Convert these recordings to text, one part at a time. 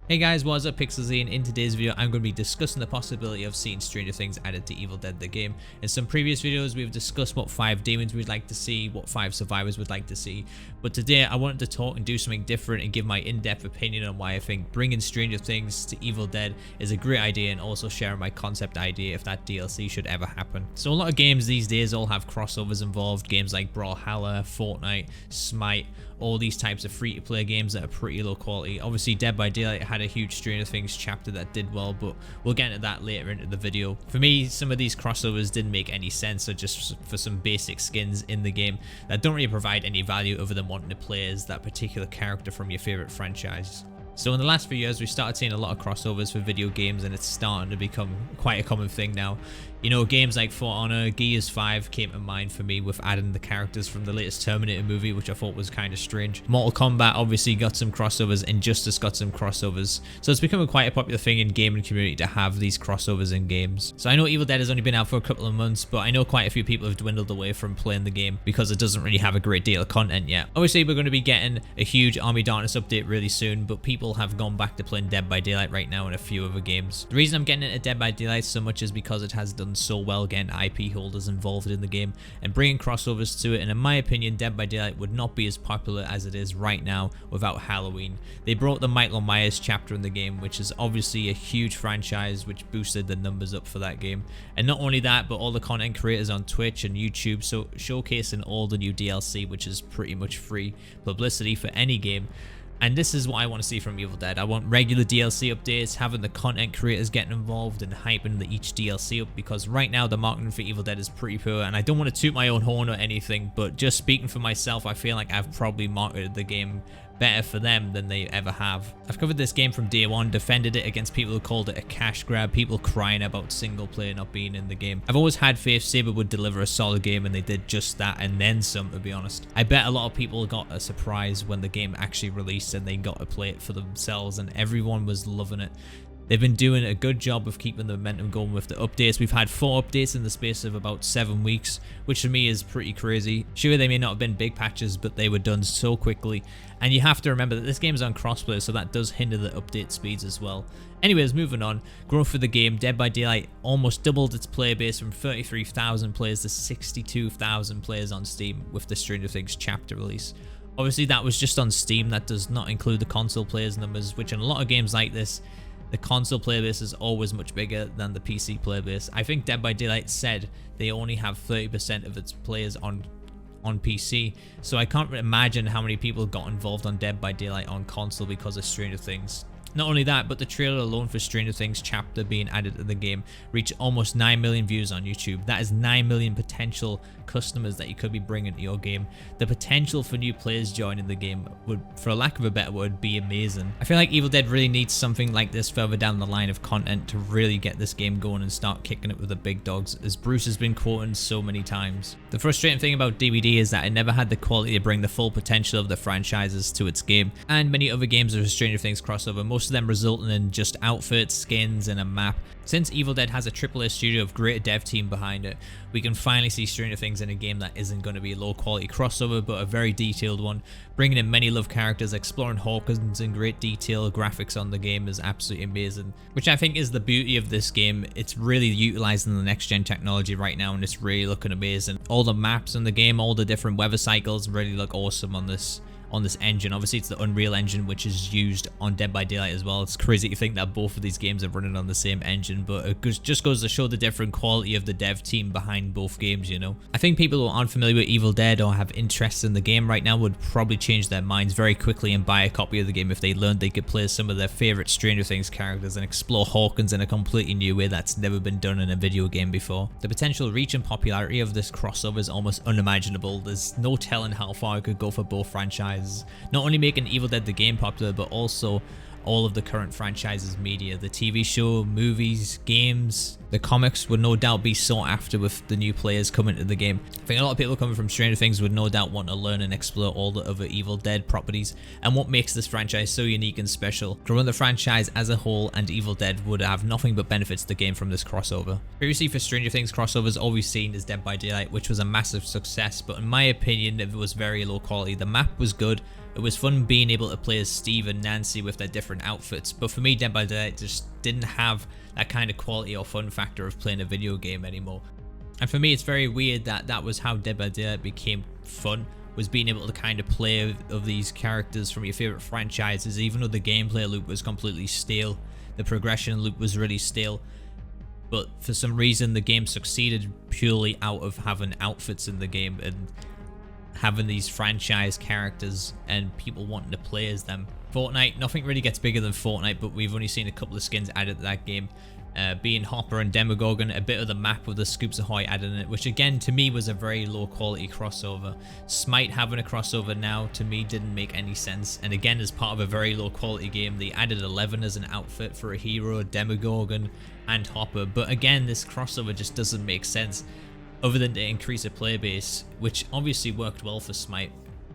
Hey guys, what's up? Pixelzy, and in today's video I'm going to be discussing the possibility of seeing Stranger Things added to Evil Dead the game. In some previous videos we've discussed what 5 demons we'd like to see, what 5 survivors we'd like to see, but today I wanted to talk and do something different and give my in-depth opinion on why I think bringing Stranger Things to Evil Dead is a great idea, and also sharing my concept idea if that DLC should ever happen. So a lot of games these days all have crossovers involved, games like Brawlhalla, Fortnite, Smite, all these types of free-to-play games that are pretty low quality. Obviously Dead by Daylight had a huge Stranger Things chapter that did well, but we'll get into that later into the video. For me, some of these crossovers didn't make any sense, or just for some basic skins in the game that don't really provide any value other than wanting to play as that particular character from your favorite franchise. So in the last few years, we started seeing a lot of crossovers for video games, and it's starting to become quite a common thing now. You know, games like For Honor, Gears 5 came to mind for me with adding the characters from the latest Terminator movie, which I thought was kind of strange. Mortal Kombat obviously got some crossovers, Injustice got some crossovers. So it's becoming quite a popular thing in gaming community to have these crossovers in games. So I know Evil Dead has only been out for a couple of months, but I know quite a few people have dwindled away from playing the game because it doesn't really have a great deal of content yet. Obviously, we're going to be getting a huge Army Darkness update really soon, but people have gone back to playing Dead by Daylight right now and a few other games. The reason I'm getting into Dead by Daylight so much is because it has done so well getting IP holders involved in the game and bringing crossovers to it, and in my opinion Dead by Daylight would not be as popular as it is right now without Halloween. They brought the Michael Myers chapter in the game, which is obviously a huge franchise which boosted the numbers up for that game, and not only that, but all the content creators on Twitch and YouTube so showcasing all the new DLC, which is pretty much free publicity for any game. And this is what I want to see from Evil Dead. I want regular DLC updates, having the content creators getting involved and hyping each DLC up, because right now the marketing for Evil Dead is pretty poor, and I don't want to toot my own horn or anything, but just speaking for myself, I feel like I've probably marketed the game better for them than they ever have. I've covered this game from day one, defended it against people who called it a cash grab, people crying about single player not being in the game. I've always had faith Saber would deliver a solid game, and they did just that and then some, to be honest. I bet a lot of people got a surprise when the game actually released and they got to play it for themselves, and everyone was loving it. They've been doing a good job of keeping the momentum going with the updates. We've had 4 updates in the space of about 7 weeks, which to me is pretty crazy. Sure, they may not have been big patches, but they were done so quickly. And you have to remember that this game is on crossplay, so that does hinder the update speeds as well. Anyways, moving on. Growth for the game, Dead by Daylight almost doubled its player base from 33,000 players to 62,000 players on Steam with the Stranger Things chapter release. Obviously, that was just on Steam. That does not include the console players numbers, which in a lot of games like this, the console player base is always much bigger than the PC player base. I think Dead by Daylight said they only have 30% of its players on PC, so I can't imagine how many people got involved on Dead by Daylight on console because of Stranger Things. Not only that, but the trailer alone for Stranger Things chapter being added to the game reached almost 9 million views on YouTube. That is 9 million potential customers that you could be bringing to your game. The potential for new players joining the game would, for lack of a better word, be amazing. I feel like Evil Dead really needs something like this further down the line of content to really get this game going and start kicking it with the big dogs, as Bruce has been quoting so many times. The frustrating thing about DBD is that it never had the quality to bring the full potential of the franchises to its game, and many other games of Stranger Things crossover, most of them resulting in just outfits, skins, and a map. Since Evil Dead has a AAA studio of great dev team behind it, we can finally see Stranger Things in a game that isn't going to be a low quality crossover, but a very detailed one, bringing in many loved characters, exploring Hawkins in great detail. Graphics on the game is absolutely amazing, which I think is the beauty of this game. It's really utilizing the next gen technology right now, and it's really looking amazing. All the maps in the game, all the different weather cycles really look awesome on this engine. Obviously it's the Unreal Engine, which is used on Dead by Daylight as well. It's crazy to think that both of these games are running on the same engine, but it just goes to show the different quality of the dev team behind both games, you know. I think people who aren't familiar with Evil Dead or have interest in the game right now would probably change their minds very quickly and buy a copy of the game if they learned they could play some of their favorite Stranger Things characters and explore Hawkins in a completely new way that's never been done in a video game before. The potential reach and popularity of this crossover is almost unimaginable. There's no telling how far it could go for both franchises. Not only making Evil Dead the game popular, but also all of the current franchises media. The TV show, movies, games, the comics would no doubt be sought after with the new players coming to the game. I think a lot of people coming from Stranger Things would no doubt want to learn and explore all the other Evil Dead properties and what makes this franchise so unique and special. Growing the franchise as a whole and Evil Dead would have nothing but benefits to the game from this crossover. Previously for Stranger Things crossovers, all we've seen is Dead by Daylight, which was a massive success, but in my opinion it was very low quality. The map was good, It was fun being able to play as Steve and Nancy with their different outfits, but for me Dead by Daylight just didn't have that kind of quality or fun factor of playing a video game anymore. And for me it's very weird that that was how Dead by Daylight became fun, was being able to kind of play of these characters from your favorite franchises, even though the gameplay loop was completely stale, the progression loop was really stale. But for some reason the game succeeded purely out of having outfits in the game and having these franchise characters and people wanting to play as them. Fortnite, nothing really gets bigger than Fortnite, but we've only seen a couple of skins added to that game. Being Hopper and Demogorgon, a bit of the map with the Scoops Ahoy added in it, which again to me was a very low quality crossover. Smite having a crossover now to me didn't make any sense, and again as part of a very low quality game they added 11 as an outfit for a hero, Demogorgon and Hopper, but again this crossover just doesn't make sense other than to increase a player base, which obviously worked well for Smite.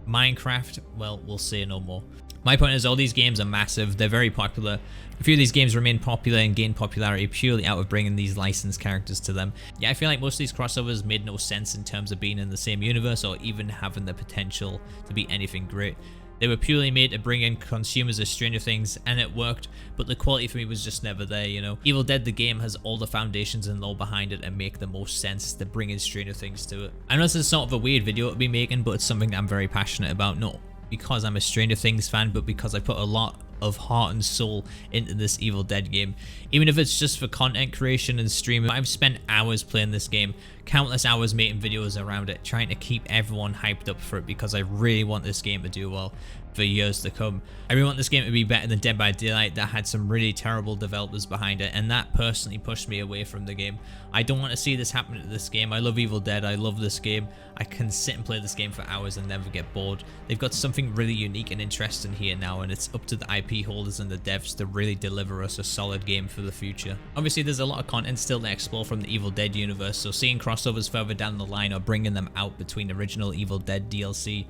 Minecraft, well, we'll say no more. My point is all these games are massive, they're very popular. A few of these games remain popular and gain popularity purely out of bringing these licensed characters to them. Yeah, I feel like most of these crossovers made no sense in terms of being in the same universe or even having the potential to be anything great. They were purely made to bring in consumers of Stranger Things, and it worked, but the quality for me was just never there, you know. Evil Dead the game has all the foundations and lore behind it and make the most sense to bring in Stranger Things to it. I know this is sort of a weird video to be making, but it's something that I'm very passionate about, not because I'm a Stranger Things fan, but because I put a lot of heart and soul into this Evil Dead game. Even if it's just for content creation and streaming, I've spent hours playing this game, countless hours making videos around it, trying to keep everyone hyped up for it because I really want this game to do well for years to come. I really want this game to be better than Dead by Daylight that had some really terrible developers behind it, and that personally pushed me away from the game. I don't want to see this happen to this game. I love Evil Dead, I love this game. I can sit and play this game for hours and never get bored. They've got something really unique and interesting here now, and it's up to the IP holders and the devs to really deliver us a solid game for the future. Obviously there's a lot of content still to explore from the Evil Dead universe, so seeing crossovers further down the line or bringing them out between original Evil Dead DLC,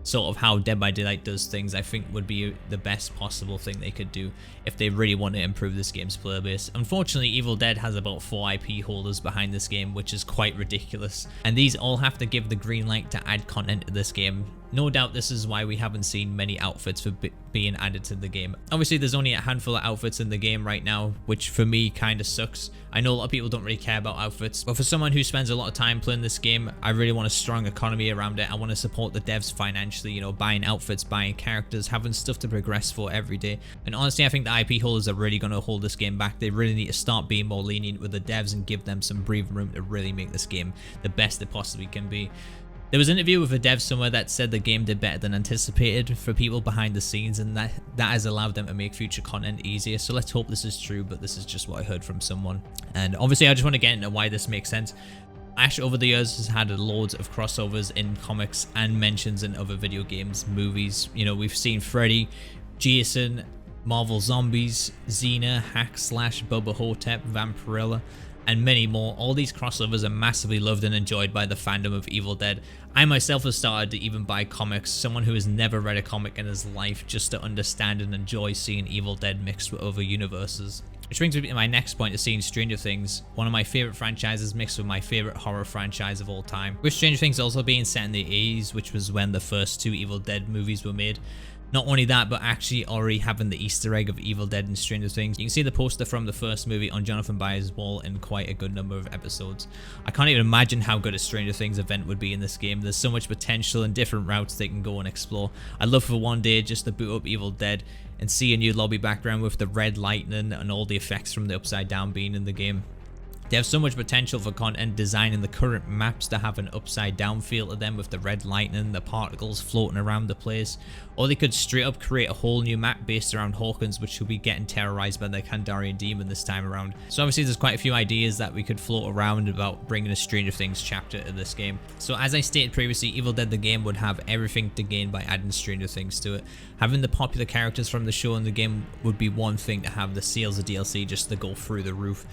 sort of how Dead by Daylight does things, I think would be the best possible thing they could do if they really want to improve this game's player base. Unfortunately, Evil Dead has about 4 IP holders behind this game, which is quite ridiculous, and these all have to give the green light to add content to this game. No doubt this is why we haven't seen many outfits for being added to the game. Obviously there's only a handful of outfits in the game right now, which for me kind of sucks. I know a lot of people don't really care about outfits, but for someone who spends a lot of time playing this game, I really want a strong economy around it. I want to support the devs financially, you know, buying outfits, buying characters, having stuff to progress for every day. And honestly, I think the IP holders are really going to hold this game back. They really need to start being more lenient with the devs and give them some breathing room to really make this game the best it possibly can be. There was an interview with a dev somewhere that said the game did better than anticipated for people behind the scenes, and that has allowed them to make future content easier. So let's hope this is true, but this is just what I heard from someone. And obviously I just want to get into why this makes sense. Ash over the years has had loads of crossovers in comics and mentions in other video games, movies. You know, we've seen Freddy, Jason, Marvel Zombies, Xena, Hack Slash, Bubba Hotep, Vampirella, and many more. All these crossovers are massively loved and enjoyed by the fandom of Evil Dead. I myself have started to even buy comics, someone who has never read a comic in his life, just to understand and enjoy seeing Evil Dead mixed with other universes. Which brings me to my next point of seeing Stranger Things, one of my favourite franchises mixed with my favourite horror franchise of all time. With Stranger Things also being set in the 80s, which was when the first 2 Evil Dead movies were made. Not only that, but actually already having the Easter egg of Evil Dead and Stranger Things. You can see the poster from the first movie on Jonathan Byers' wall in quite a good number of episodes. I can't even imagine how good a Stranger Things event would be in this game. There's so much potential and different routes they can go and explore. I'd love for one day just to boot up Evil Dead and see a new lobby background with the red lightning and all the effects from the Upside Down being in the game. They have so much potential for content design in the current maps to have an upside down feel to them with the red lightning, the particles floating around the place. Or they could straight up create a whole new map based around Hawkins, which will be getting terrorized by the Kandarian demon this time around. So obviously there's quite a few ideas that we could float around about bringing a Stranger Things chapter to this game. So as I stated previously, Evil Dead the game would have everything to gain by adding Stranger Things to it. Having the popular characters from the show in the game would be one thing to have the sales of DLC just to go through the roof.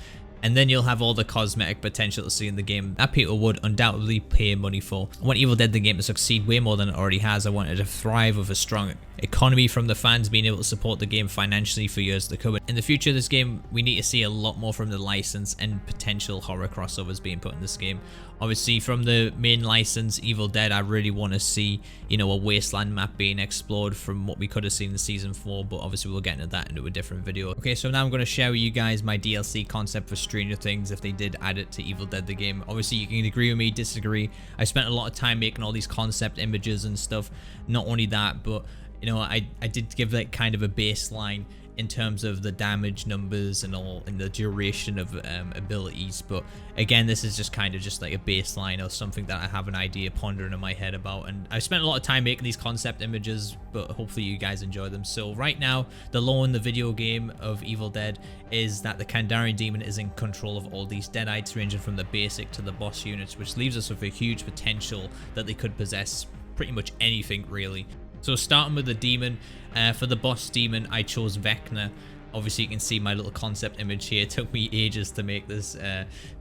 And then you'll have all the cosmetic potential to see in the game that people would undoubtedly pay money for. I want Evil Dead the game to succeed way more than it already has. I want it to thrive with a strong economy from the fans being able to support the game financially for years to come. In the future of this game, we need to see a lot more from the license and potential horror crossovers being put in this game. Obviously, from the main license, Evil Dead, I really want to see, you know, a wasteland map being explored from what we could have seen in Season 4, but obviously we'll get into that into a different video. Okay, so now I'm going to share with you guys my DLC concept for Stranger Things if they did add it to Evil Dead the game. Obviously, you can agree with me, disagree. I spent a lot of time making all these concept images and stuff. Not only that, but you know, I did give like kind of a baseline in terms of the damage numbers and all, and the duration of abilities. But again, this is just kind of just like a baseline or something that I have an idea pondering in my head about. And I spent a lot of time making these concept images, but hopefully you guys enjoy them. So right now, the lore in the video game of Evil Dead is that the Kandarian demon is in control of all these deadites, ranging from the basic to the boss units, which leaves us with a huge potential that they could possess pretty much anything really. So starting with the demon, for the boss demon, I chose Vecna. Obviously, you can see my little concept image here. It took me ages to make this,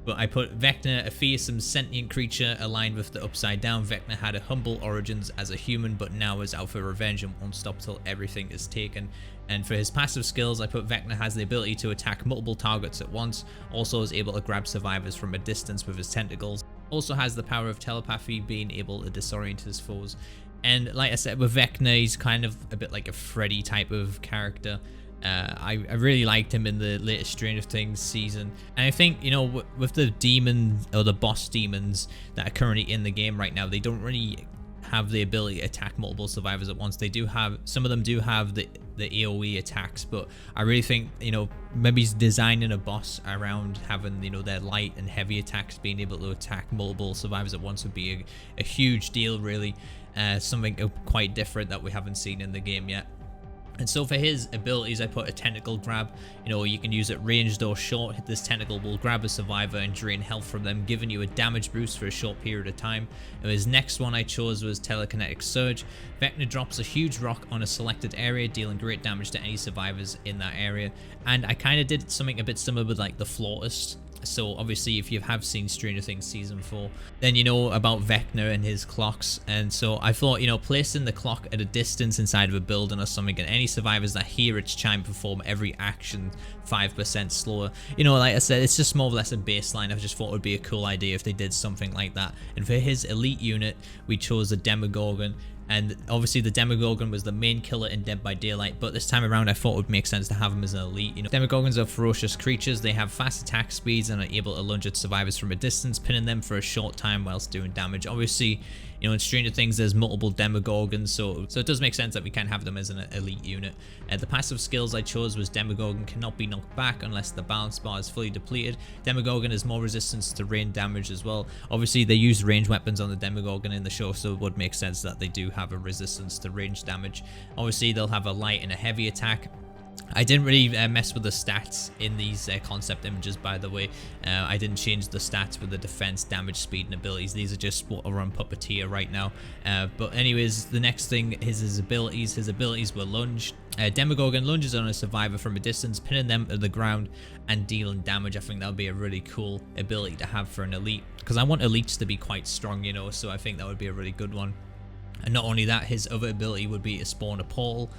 but I put Vecna, a fearsome sentient creature aligned with the Upside Down. Vecna had a humble origins as a human, but now is out for revenge and won't stop till everything is taken. And for his passive skills, I put Vecna has the ability to attack multiple targets at once. Also is able to grab survivors from a distance with his tentacles. Also has the power of telepathy, being able to disorient his foes. And like I said, with Vecna, he's kind of a bit like a Freddy type of character. I really liked him in the latest Stranger Things season. And I think, you know, with the demon or the boss demons that are currently in the game right now, they don't really have the ability to attack multiple survivors at once. They do have, some of them do have the AoE attacks, but I really think, you know, maybe designing a boss around having, you know, their light and heavy attacks being able to attack multiple survivors at once would be a huge deal really. Something quite different that we haven't seen in the game yet. And so for his abilities, I put a tentacle grab. You know, you can use it ranged or short. This tentacle will grab a survivor and drain health from them, giving you a damage boost for a short period of time. And his next one I chose was telekinetic surge. Vecna drops a huge rock on a selected area, dealing great damage to any survivors in that area. And I kind of did something a bit similar with like the Flautist. So obviously if you have seen Stranger Things Season 4, then you know about Vecna and his clocks. And so I thought, you know, placing the clock at a distance inside of a building or something, and any survivors that hear its chime perform every action 5% slower. You know, like I said, it's just more or less a baseline. I just thought it would be a cool idea if they did something like that. And for his elite unit, we chose the Demogorgon. And obviously the Demogorgon was the main killer in Dead by Daylight, but this time around I thought it would make sense to have him as an elite. You know, Demogorgons are ferocious creatures. They have fast attack speeds and are able to lunge at survivors from a distance, pinning them for a short time whilst doing damage. Obviously, you know, in Stranger Things there's multiple Demogorgons, so it does make sense that we can have them as an elite unit. The passive skills I chose was Demogorgon cannot be knocked back unless the balance bar is fully depleted. Demogorgon has more resistance to rain damage as well. Obviously they use range weapons on the Demogorgon in the show, so it would make sense that they do have a resistance to range damage. Obviously they'll have a light and a heavy attack. I didn't really mess with the stats in these concept images, by the way. I didn't change the stats with the defense, damage, speed, and abilities. These are just what are on Puppeteer right now. But anyways, the next thing is his abilities. His abilities were lunge. Demogorgon lunges on a survivor from a distance, pinning them to the ground and dealing damage. I think that would be a really cool ability to have for an elite, because I want elites to be quite strong, you know, so I think that would be a really good one. And not only that, his other ability would be to spawn a portal.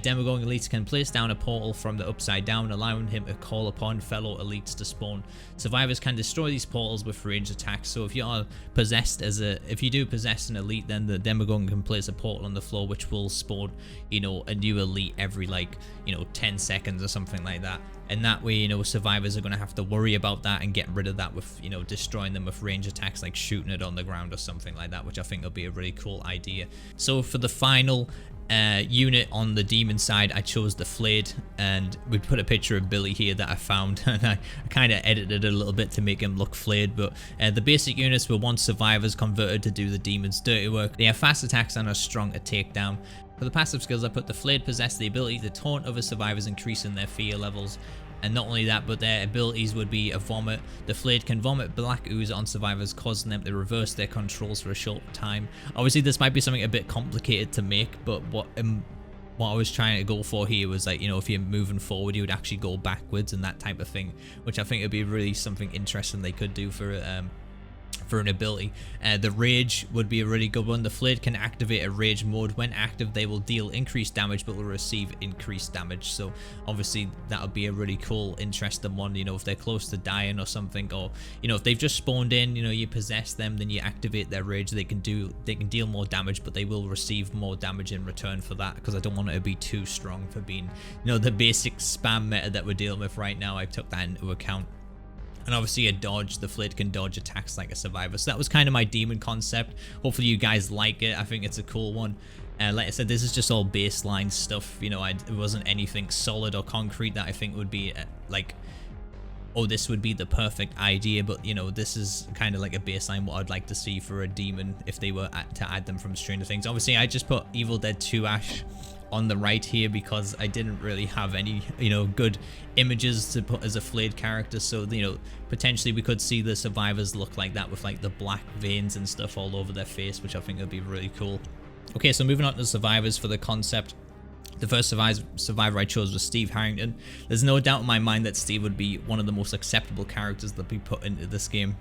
Demogorgon elites can place down a portal from the Upside Down, allowing him to call upon fellow elites to spawn. Survivors can destroy these portals with ranged attacks. So if you are possessed if you do possess an elite, then the Demogorgon can place a portal on the floor, which will spawn, you know, a new elite every, like, you know, 10 seconds or something like that. And that way, you know, survivors are going to have to worry about that and get rid of that with, you know, destroying them with range attacks, like shooting it on the ground or something like that, which I think will be a really cool idea. So for the final unit on the demon side, I chose the Flayed, and we put a picture of Billy here that I found, and I kind of edited it a little bit to make him look flayed. But the basic units were once survivors converted to do the demon's dirty work. They have fast attacks and are strong at takedown. For the passive skills, I put the Flayed possess the ability to taunt other survivors, increasing their fear levels. And not only that, but their abilities would be a vomit. The Flayed can vomit black ooze on survivors, causing them to reverse their controls for a short time. Obviously, this might be something a bit complicated to make, but what what I was trying to go for here was like, you know, if you're moving forward, you would actually go backwards and that type of thing, which I think would be really something interesting they could do for an ability. The Rage would be a really good one. The Flayed can activate a Rage mode. When active, they will deal increased damage but will receive increased damage. So obviously that would be a really cool, interesting one. You know, if they're close to dying or something, or you know, if they've just spawned in, you know, you possess them, then you activate their Rage. They can deal more damage, but they will receive more damage in return for that, because I don't want it to be too strong for being, you know, the basic spam meta that we're dealing with right now. I took that into account. And obviously a dodge, the Flayed can dodge attacks like a survivor. So that was kind of my demon concept. Hopefully you guys like it. I think it's a cool one. Like I said, this is just all baseline stuff. You know, it wasn't anything solid or concrete that I think would be like, oh, this would be the perfect idea. But, you know, this is kind of like a baseline what I'd like to see for a demon if they were to add them from Stranger Things. Obviously, I just put Evil Dead 2 Ash on the right here because I didn't really have any, you know, good images to put as a Flayed character. So, you know, potentially we could see the survivors look like that with like the black veins and stuff all over their face, which I think would be really cool. Okay, so moving on to the survivors for the concept. The first survivor I chose was Steve Harrington. There's no doubt in my mind that Steve would be one of the most acceptable characters that we put into this game.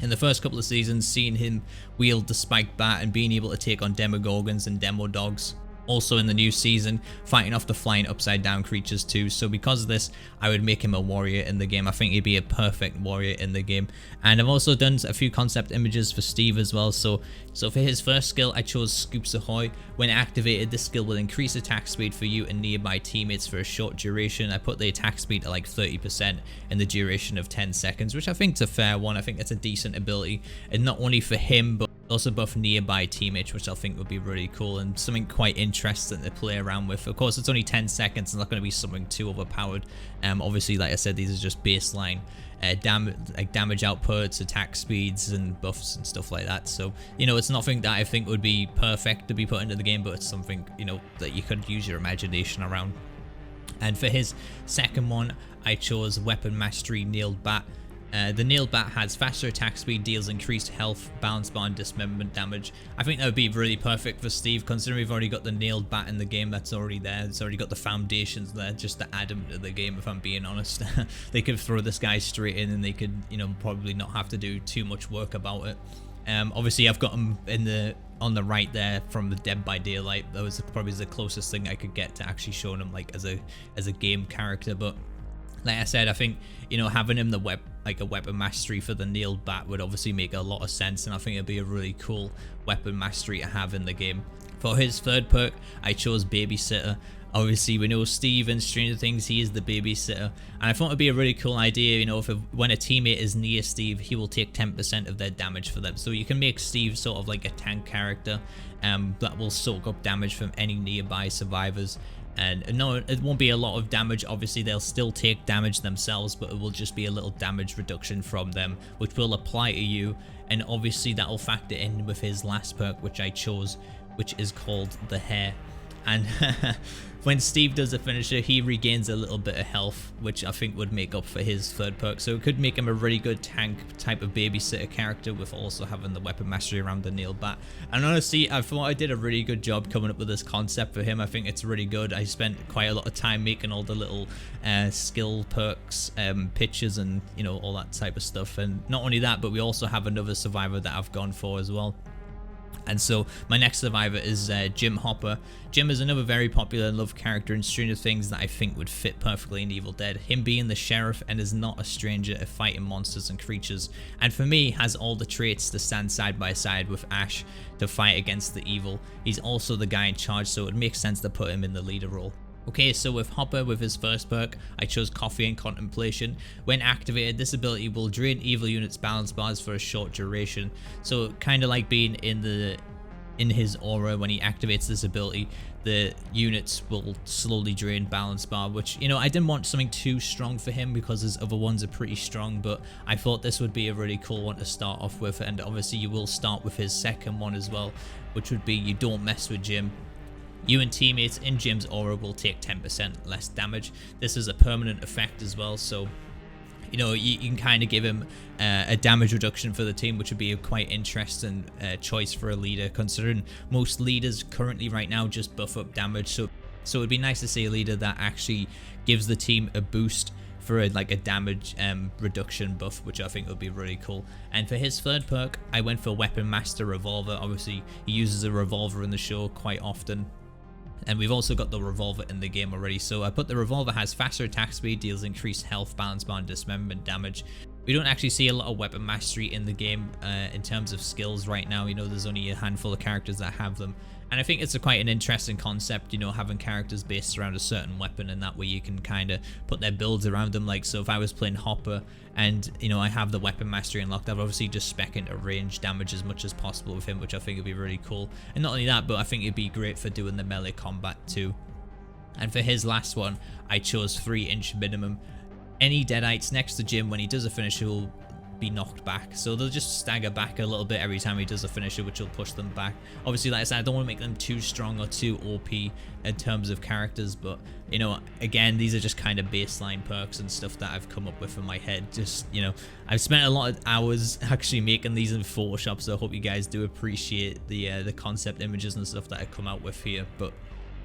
In the first couple of seasons, seeing him wield the spiked bat and being able to take on Demogorgons and Demodogs. Also in the new season, fighting off the flying upside down creatures too. So because of this, I would make him a warrior in the game. I think he'd be a perfect warrior in the game. And I've also done a few concept images for Steve as well. So for his first skill, I chose Scoops Ahoy. When activated, this skill will increase attack speed for you and nearby teammates for a short duration. I put the attack speed at like 30% in the duration of 10 seconds, which I think is a fair one. I think that's a decent ability, and not only for him, but also buff nearby teammates, which I think would be really cool and something quite interesting to play around with. Of course, it's only 10 seconds. It's not going to be something too overpowered. Obviously, like I said, these are just baseline damage outputs, attack speeds, and buffs and stuff like that. So, you know, it's nothing that I think would be perfect to be put into the game, but it's something, you know, that you could use your imagination around. And for his second one, I chose Weapon Mastery Nailed Bat. The Nailed Bat has faster attack speed, deals increased health, balance bar, and dismemberment damage. I think that would be really perfect for Steve, considering we've already got the Nailed Bat in the game. That's already there. It's already got the foundations there, just to add him to the game, if I'm being honest. They could throw this guy straight in and they could, you know, probably not have to do too much work about it. Obviously, I've got him on the right there from the Dead by Daylight. That was probably the closest thing I could get to actually showing him like as a game character. But like I said, I think, you know, having him a weapon mastery for the Nailed Bat would obviously make a lot of sense, and I think it'd be a really cool weapon mastery to have in the game. For his third perk, I chose Babysitter. Obviously, we know Steve in Stranger Things, he is the babysitter, and I thought it'd be a really cool idea, you know, when a teammate is near Steve, he will take 10% of their damage for them. So you can make Steve sort of like a tank character that will soak up damage from any nearby survivors. And no, it won't be a lot of damage. Obviously, they'll still take damage themselves, but it will just be a little damage reduction from them, which will apply to you. And obviously, that will factor in with his last perk, which I chose, which is called the Hair. And when Steve does a finisher, he regains a little bit of health, which I think would make up for his third perk. So it could make him a really good tank type of babysitter character, with also having the weapon mastery around the Nailed Bat. And honestly, I thought I did a really good job coming up with this concept for him. I think it's really good. I spent quite a lot of time making all the little skill perks, pictures, and, you know, all that type of stuff. And not only that, but we also have another survivor that I've gone for as well. And so my next survivor is Jim Hopper. Jim is another very popular and loved character in Stranger Things that I think would fit perfectly in Evil Dead. Him being the sheriff and is not a stranger to fighting monsters and creatures, and for me has all the traits to stand side by side with Ash to fight against the evil. He's also the guy in charge, so it makes sense to put him in the leader role. Okay, so with Hopper, with his first perk, I chose Coffee and Contemplation. When activated, this ability will drain evil units' balance bars for a short duration. So kind of like being in his aura, when he activates this ability, the units will slowly drain balance bar, which, you know, I didn't want something too strong for him because his other ones are pretty strong, but I thought this would be a really cool one to start off with. And obviously you will start with his second one as well, which would be You Don't Mess with Jim. You and teammates in Jim's aura will take 10% less damage. This is a permanent effect as well, so, you know, you can kind of give him a damage reduction for the team, which would be a quite interesting choice for a leader, considering most leaders currently right now just buff up damage. So So it'd be nice to see a leader that actually gives the team a boost for a damage reduction buff, which I think would be really cool. And for his third perk, I went for Weapon Master Revolver. Obviously, he uses a revolver in the show quite often, and we've also got the revolver in the game already. So I put the revolver has faster attack speed, deals increased health, balance bar, and dismemberment damage. We don't actually see a lot of weapon mastery in the game in terms of skills right now. You know, there's only a handful of characters that have them. And I think it's quite an interesting concept, you know, having characters based around a certain weapon, and that way you can kind of put their builds around them. Like, so if I was playing Hopper and, you know, I have the weapon mastery unlocked, I'd obviously just spec into range damage as much as possible with him, which I think would be really cool. And not only that, but I think it'd be great for doing the melee combat too. And for his last one, I chose 3-inch minimum. Any Deadites next to Jim, when he does a finisher, will be knocked back, so they'll just stagger back a little bit every time he does a finisher, which will push them back. Obviously, like I said, I don't want to make them too strong or too OP in terms of characters, but, you know, again, these are just kind of baseline perks and stuff that I've come up with in my head. Just, you know, I've spent a lot of hours actually making these in Photoshop, so I hope you guys do appreciate the concept images and stuff that I come out with here. But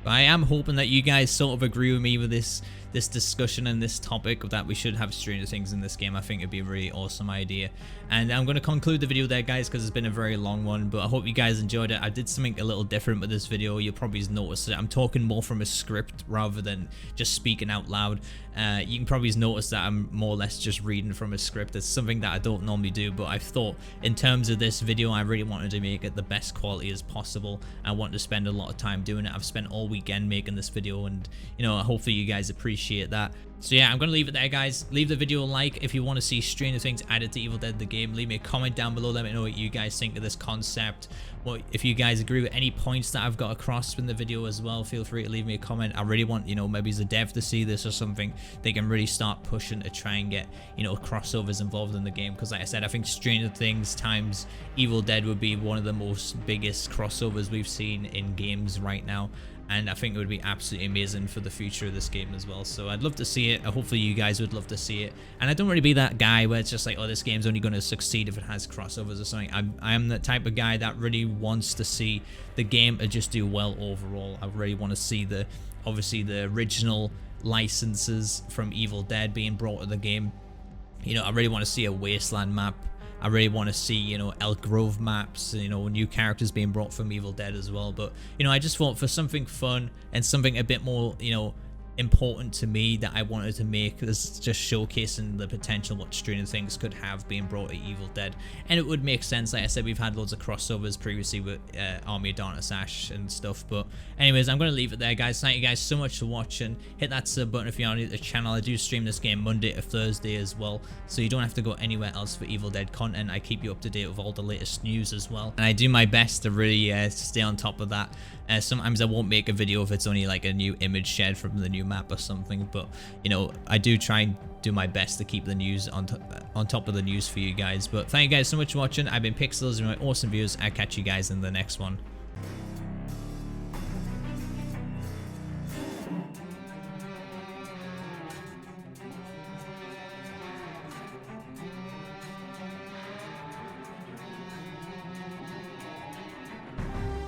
I am hoping that you guys sort of agree with me with this discussion and this topic that we should have Stranger Things in this game. I think it'd be a really awesome idea. And I'm going to conclude the video there, guys, because it's been a very long one, but I hope you guys enjoyed it. I did something a little different with this video. You'll probably notice it. I'm talking more from a script rather than just speaking out loud. You can probably notice that I'm more or less just reading from a script. It's something that I don't normally do, but I thought in terms of this video, I really wanted to make it the best quality as possible. I want to spend a lot of time doing it. I've spent all weekend making this video, and, you know, hopefully you guys appreciate that. So yeah, I'm going to leave it there, guys. Leave the video a like if you want to see Stranger Things added to Evil Dead the game. Leave me a comment down below. Let me know what you guys think of this concept. What if you guys agree with any points that I've got across in the video as well, feel free to leave me a comment. I really want, you know, maybe as a dev to see this or something. They can really start pushing to try and get, you know, crossovers involved in the game, because like I said, I think Stranger Things times Evil Dead would be one of the most biggest crossovers we've seen in games right now. And I think it would be absolutely amazing for the future of this game as well. So I'd love to see it. Hopefully you guys would love to see it. And I don't really be that guy where it's just like, oh, this game's only going to succeed if it has crossovers or something. I am the type of guy that really wants to see the game just do well overall. I really want to see obviously the original licenses from Evil Dead being brought to the game. You know, I really want to see a Wasteland map. I really want to see, you know, Elk Grove maps, you know, new characters being brought from Evil Dead as well. But, you know, I just thought for something fun and something a bit more, you know, important to me that I wanted to make is just showcasing the potential what Stranger Things could have being brought to Evil Dead. And it would make sense. Like I said, we've had loads of crossovers previously with Army of Darkness Ash and stuff. But anyways, I'm going to leave it there, guys. Thank you guys so much for watching. Hit that sub button if you're new to the channel. I do stream this game Monday to Thursday as well, so you don't have to go anywhere else for Evil Dead content. I keep you up to date with all the latest news as well, and I do my best to really stay on top of that. Sometimes I won't make a video if it's only like a new image shared from the new map or something, but, you know, I do try and do my best to keep the news on top of the news for you guys. But thank you guys so much for watching. I've been Pixels and my awesome viewers. I'll catch you guys in the next one.